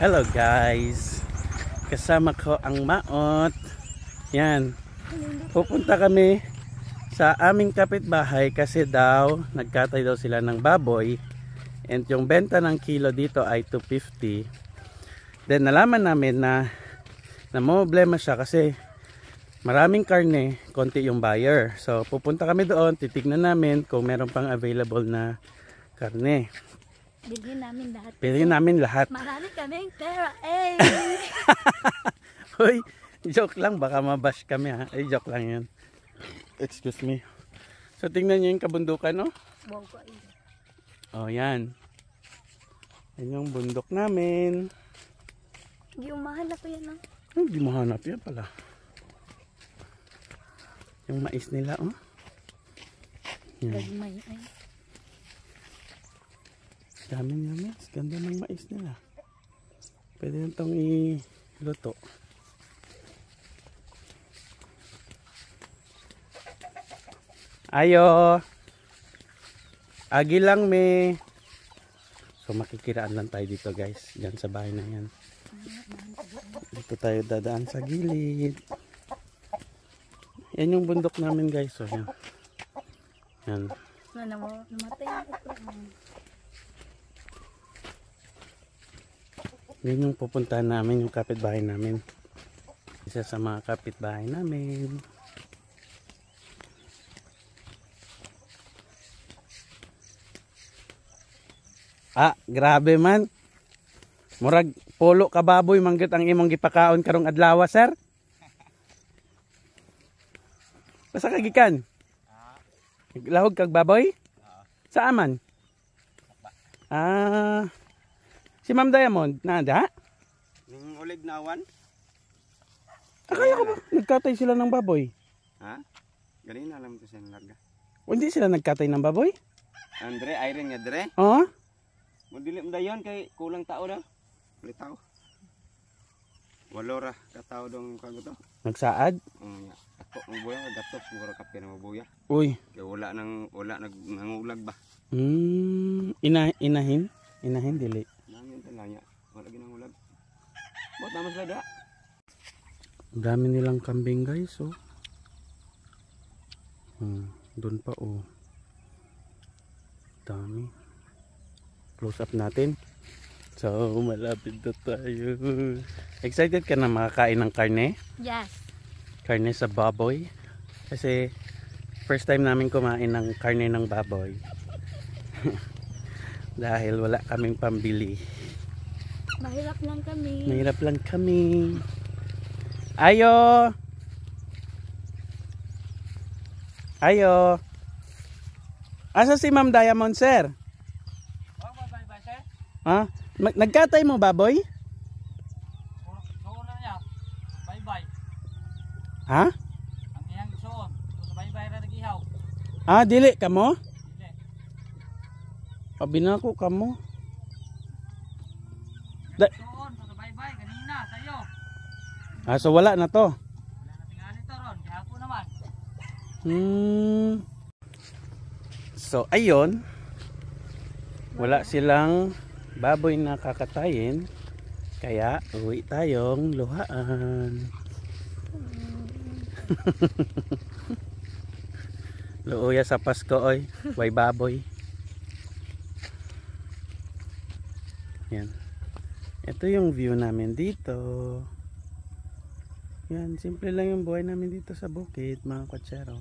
Hello guys, kasama ko ang Maot. Yan, pupunta kami sa aming kapitbahay kasi daw nagkatay daw sila ng baboy, and yung benta ng kilo dito ay 250. Then nalaman namin na problema siya kasi maraming karne, konti yung buyer. So pupunta kami doon, titignan namin kung meron pang available na karne. Bilhin namin lahat. Bilhin namin lahat. Marami kaming pera, eh. Hoy, joke lang, baka mabash kami ha. Ay, joke lang yan. Excuse me. So tingnan niyo yung kabundukan, no? Wow, ko ay. Oh, yan. Yan yung bundok namin. Hindi umahanap ko yan, no? Hindi mahanap yan pala. Yung mais nila, oh. Yan. Gagmay ay. Daming na mais. Ganda ng mais nila. Pwede na itong iluto. Ayo! Agi lang me. So makikiraan lang tayo dito guys. Diyan sa bahay na yan. Dito tayo dadaan sa gilid. Yan yung bundok namin guys. So yan. Yan. Namatay ang ito. Yun yung pupuntahan namin, yung kapitbahay namin. Isa sa mga kapitbahay namin. Ah, grabe man. Murag polo ka baboy manggit ang imong gipakaon karong adlaw, sir. Basta kagikan. Naglahog kag baboy? Sa aman? Ah, si Ma'am Diamond, nada? Ning ulig na awan? Akala ko ba nagkatay sila ng baboy? Ha? Ganina alam ko siya larga. O hindi sila nagkatay ng baboy? Andre, iron nga dre. Oo? Mudili mo dayon kay kulang tao daw. Kulit tao. Walora ka tao dong kago to. Nagsaad? Ya. Ako ang buya gatos siguro kapya na mabuya. Uy. Kay wala nangulag ba. Inahin? Inahin dili. Namin talanya. Wala ginangulag. Bot naman sila da. Ang dami nilang kambing guys, oh. Doon pa, oh. Dami. Close up natin. So, malapit na tayo. Excited ka na makakain ng karne? Yes. Karne sa baboy. Kasi, first time namin kumain ng karne ng baboy. Dahil wala kaming pambili. Mahirap lang kami. Mahirap lang kami. Ayo! Ayo! Asa si Ma'am Diamond, sir? Ha? Nagkatay mo baboy? Suon na niya. Bye-bye. Ha? Ang iyang suon. Sa bye-bye ra nagihaw. Ah, dili ka mo? Dili. Pabinako ka mo. Suon sa bye-bye kanina sayo. Ah, so wala na to. Wala na tingali to ron. Kaya ako naman. So, ayun. Wala silang baboy na kakatayin. Kaya, uwi tayong luhaan. Luuya sa Pasko, oy. Way baboy. Yan. Ito yung view namin dito. Yan, simple lang yung buhay namin dito sa bukid, mga kwatsero.